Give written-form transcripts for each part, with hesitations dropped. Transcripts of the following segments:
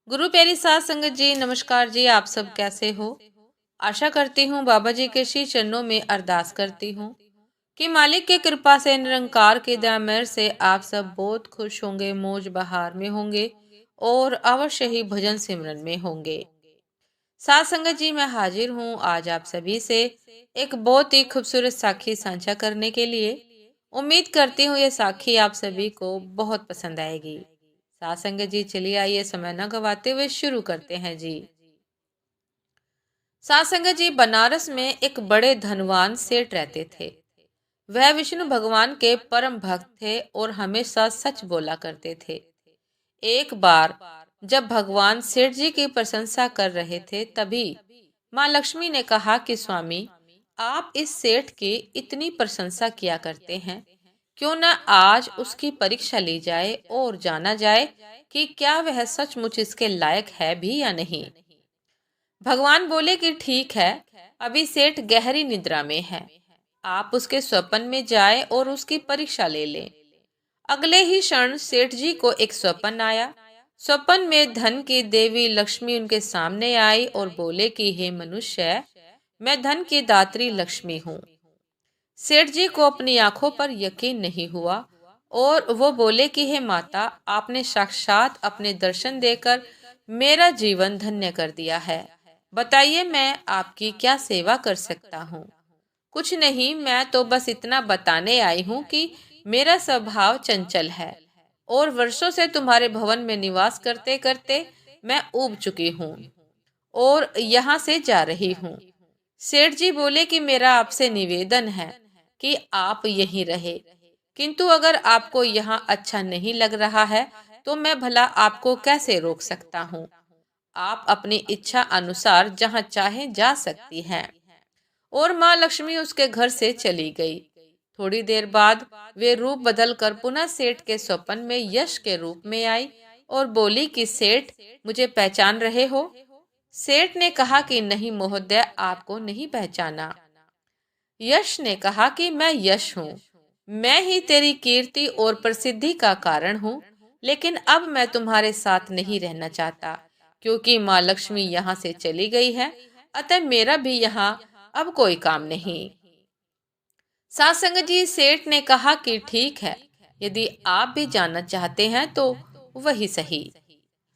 गुरु प्यारी साध संगत जी, नमस्कार जी। आप सब कैसे हो? आशा करती हूँ बाबा जी के श्री चरणों में अरदास करती हूँ कि मालिक की कृपा से, निरंकार के दया मेहर से आप सब बहुत खुश होंगे, मौज बहार में होंगे और अवश्य ही भजन सिमरन में होंगे। साध संगत जी, मैं हाजिर हूँ आज आप सभी से एक बहुत ही खूबसूरत साखी साझा करने के लिए। उम्मीद करती हूँ ये साखी आप सभी को बहुत पसंद आएगी। साध संगत जी, चलिए आइए समय न गवाते हुए शुरू करते हैं जी। साध संगत जी, बनारस में एक बड़े धनवान सेठ रहते थे। वह विष्णु भगवान के परम भक्त थे और हमेशा सच बोला करते थे। एक बार जब भगवान सेठ जी की प्रशंसा कर रहे थे, तभी माँ लक्ष्मी ने कहा कि स्वामी, आप इस सेठ की इतनी प्रशंसा किया करते हैं, क्यों न आज उसकी परीक्षा ली जाए और जाना जाए कि क्या वह सचमुच इसके लायक है भी या नहीं। भगवान बोले कि ठीक है, अभी सेठ गहरी निद्रा में है, आप उसके स्वप्न में जाए और उसकी परीक्षा ले लें। अगले ही क्षण सेठ जी को एक स्वप्न आया। स्वप्न में धन की देवी लक्ष्मी उनके सामने आई और बोले कि हे मनुष्य, मैं धन की दात्री लक्ष्मी हूँ। सेठ जी को अपनी आंखों पर यकीन नहीं हुआ और वो बोले कि हे माता, आपने साक्षात अपने दर्शन देकर मेरा जीवन धन्य कर दिया है। बताइए, मैं आपकी क्या सेवा कर सकता हूँ? कुछ नहीं, मैं तो बस इतना बताने आई हूँ कि मेरा स्वभाव चंचल है और वर्षों से तुम्हारे भवन में निवास करते करते मैं ऊब चुकी हूँ और यहाँ से जा रही हूँ। सेठ जी बोले कि मेरा आपसे निवेदन है कि आप यहीं रहे, किंतु अगर आपको यहाँ अच्छा नहीं लग रहा है तो मैं भला आपको कैसे रोक सकता हूँ। आप अपनी इच्छा अनुसार जहाँ चाहे जा सकती हैं। और माँ लक्ष्मी उसके घर से चली गई। थोड़ी देर बाद वे रूप बदलकर पुनः सेठ के स्वप्न में यश के रूप में आई और बोली कि सेठ, मुझे पहचान रहे हो? सेठ ने कहा कि नहीं महोदय, आपको नहीं पहचाना। यश ने कहा कि मैं यश हूँ, मैं ही तेरी कीर्ति और प्रसिद्धि का कारण हूँ, लेकिन अब मैं तुम्हारे साथ नहीं रहना चाहता, क्योंकि माँ लक्ष्मी यहाँ से चली गई है, अतः मेरा भी यहाँ अब कोई काम नहीं। साथ संगत जी, सेठ ने कहा कि ठीक है, यदि आप भी जानना चाहते हैं तो वही सही।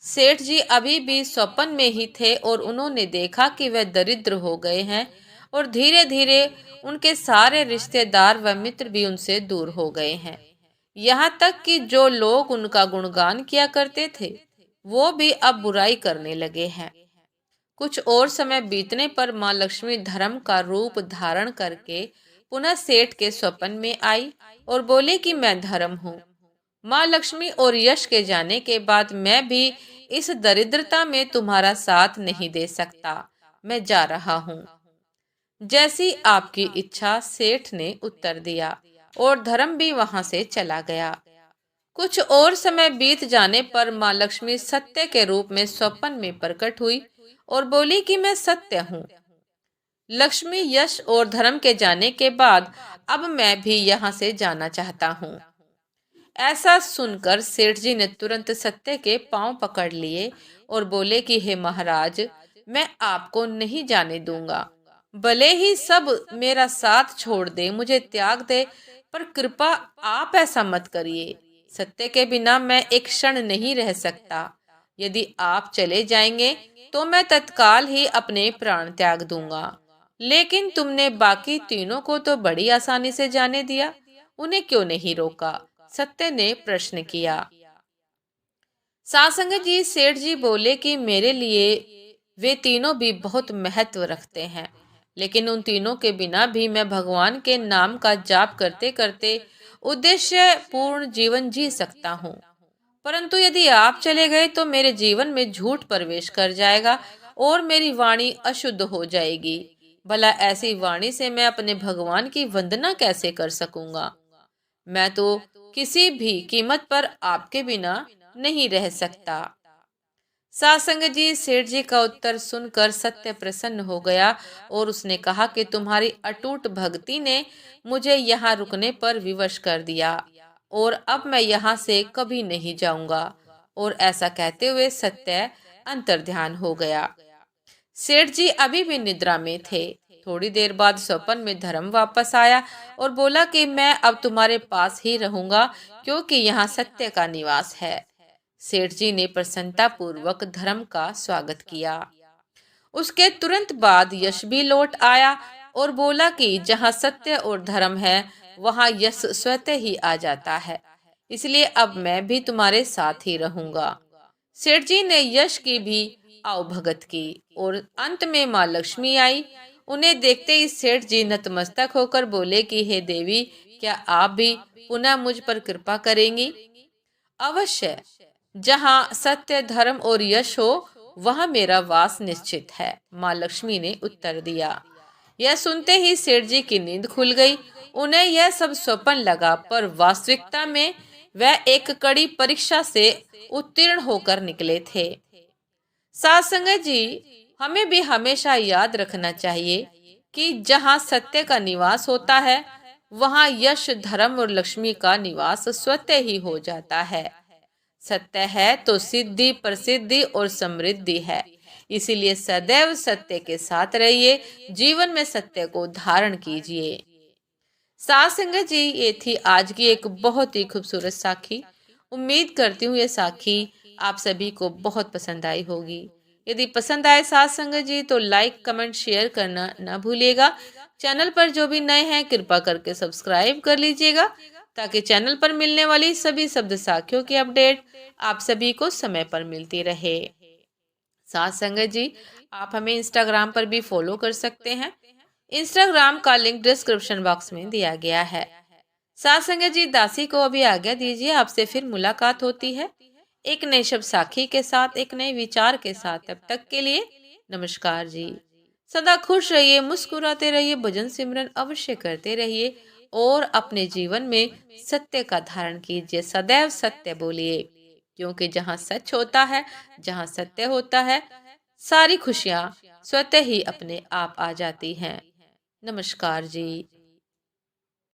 सेठ जी अभी भी स्वप्न में ही थे और उन्होंने देखा कि वह दरिद्र हो गए हैं और धीरे धीरे उनके सारे रिश्तेदार व मित्र भी उनसे दूर हो गए हैं। यहाँ तक कि जो लोग उनका गुणगान किया करते थे, वो भी अब बुराई करने लगे हैं। कुछ और समय बीतने पर माँ लक्ष्मी धर्म का रूप धारण करके पुनः सेठ के स्वप्न में आई और बोली कि मैं धर्म हूँ। माँ लक्ष्मी और यश के जाने के बाद मैं भी इस दरिद्रता में तुम्हारा साथ नहीं दे सकता, मैं जा रहा हूँ। जैसी आपकी इच्छा, सेठ ने उत्तर दिया और धर्म भी वहां से चला गया। कुछ और समय बीत जाने पर माँ लक्ष्मी सत्य के रूप में स्वप्न में प्रकट हुई और बोली कि मैं सत्य हूँ। लक्ष्मी, यश और धर्म के जाने के बाद अब मैं भी यहाँ से जाना चाहता हूँ। ऐसा सुनकर सेठ जी ने तुरंत सत्य के पांव पकड़ लिए और बोले कि हे महाराज, मैं आपको नहीं जाने दूंगा। भले ही सब मेरा साथ छोड़ दे, मुझे त्याग दे, पर कृपा आप ऐसा मत करिए। सत्य के बिना मैं एक क्षण नहीं रह सकता। यदि आप चले जाएंगे तो मैं तत्काल ही अपने प्राण त्याग दूंगा। लेकिन तुमने बाकी तीनों को तो बड़ी आसानी से जाने दिया, उन्हें क्यों नहीं रोका? सत्य ने प्रश्न किया। सासंग जी, सेठ जी बोले कि मेरे लिए वे तीनों भी बहुत महत्व रखते हैं, लेकिन उन तीनों के बिना भी मैं भगवान के नाम का जाप करते करते उद्देश्य पूर्ण जीवन जी सकता हूँ। परंतु यदि आप चले गए तो मेरे जीवन में झूठ प्रवेश कर जाएगा और मेरी वाणी अशुद्ध हो जाएगी। भला ऐसी वाणी से मैं अपने भगवान की वंदना कैसे कर सकूंगा? मैं तो किसी भी कीमत पर आपके बिना नहीं रह सकता। सासंग जी, सेठ जी का उत्तर सुनकर सत्य प्रसन्न हो गया और उसने कहा कि तुम्हारी अटूट भक्ति ने मुझे यहाँ रुकने पर विवश कर दिया और अब मैं यहाँ से कभी नहीं जाऊंगा। और ऐसा कहते हुए सत्य अंतर्ध्यान हो गया। सेठ जी अभी भी निद्रा में थे। थोड़ी देर बाद स्वप्न में धर्म वापस आया और बोला कि मैं अब तुम्हारे पास ही रहूंगा, क्योंकि यहाँ सत्य का निवास है। सेठ जी ने प्रसन्नता पूर्वक धर्म का स्वागत किया। उसके तुरंत बाद यश भी लौट आया और बोला कि जहाँ सत्य और धर्म है वहाँ यश स्वतः ही आ जाता है, इसलिए अब मैं भी तुम्हारे साथ ही रहूंगा। सेठ जी ने यश की भी आवभगत की और अंत में माँ लक्ष्मी आई। उन्हें देखते ही सेठ जी नतमस्तक होकर बोले कि हे देवी, क्या आप भी पुनः मुझ पर कृपा करेंगी? अवश्य, जहाँ सत्य धर्म और यश हो वहाँ मेरा वास निश्चित है, माँ लक्ष्मी ने उत्तर दिया। यह सुनते ही सेठ जी की नींद खुल गई। उन्हें यह सब स्वप्न लगा, पर वास्तविकता में वह एक कड़ी परीक्षा से उत्तीर्ण होकर निकले थे। साथ संगत जी, हमें भी हमेशा याद रखना चाहिए कि जहाँ सत्य का निवास होता है वहाँ यश धर्म और लक्ष्मी का निवास स्वतः ही हो जाता है। सत्य है तो सिद्धि प्रसिद्धि और समृद्धि है, इसीलिए सदैव सत्य के साथ रहिए, जीवन में सत्य को धारण कीजिए। साथ संगत जी, ये थी आज की एक बहुत ही खूबसूरत साखी। उम्मीद करती हूँ ये साखी आप सभी को बहुत पसंद आई होगी। यदि पसंद आए साथ संगत जी तो लाइक कमेंट शेयर करना ना भूलिएगा। चैनल पर जो भी नए हैं कृपा करके सब्सक्राइब कर लीजिएगा, ताकि चैनल पर मिलने वाली सभी शब्द साखियों की अपडेट आप सभी को समय पर मिलती रहे। साथ संगत जी, आप हमें इंस्टाग्राम पर भी फॉलो कर सकते हैं। इंस्टाग्राम का लिंक डिस्क्रिप्शन बॉक्स में दिया गया है। साथ संगत जी, दासी को अभी आज्ञा दीजिए। आपसे फिर मुलाकात होती है एक नए शब्द साखी के साथ, एक नए विचार के साथ। तब तक के लिए नमस्कार जी। सदा खुश रहिए, मुस्कुराते रहिए, भजन सिमरन अवश्य करते रहिए और अपने जीवन में सत्य का धारण कीजिए। सदैव सत्य बोलिए, क्योंकि जहाँ सच होता है, जहाँ सत्य होता है, सारी खुशियाँ स्वतः ही अपने आप आ जाती हैं। नमस्कार जी।